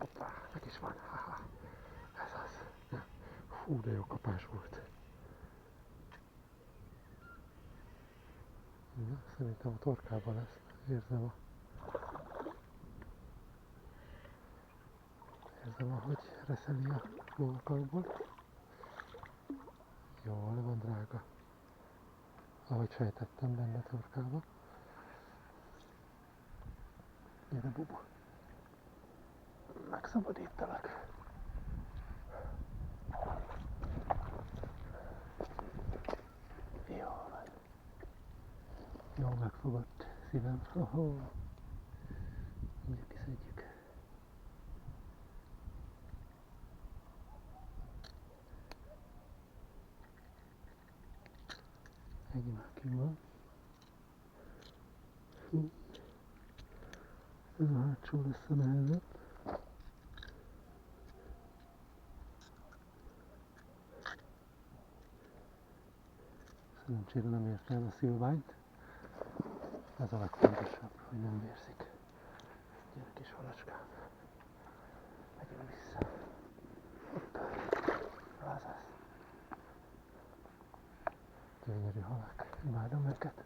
Hoppá, meg is van. Haha. Ez az. Hú, de jó kapás volt. Na, szerintem a torkában lesz. Érzem, ahogy reszeli a mókalból. Jól van, drága. Ahogy sejtettem, benne torkába. Gyere, bubu. Megszabadítalak. Jó van. Jól megfogott szívem. Oh-oh. Mindjárt kiszedjük. Ennyi már ki van. Ez a hátsó lesz a nehezebb. Szerencsére nem érte el a szilványt. Ez a legfontosabb, hogy nem vérzik. Gyere kis halacskám. Megyünk vissza. Azaz. Gyönyörű halak. Imádom őket.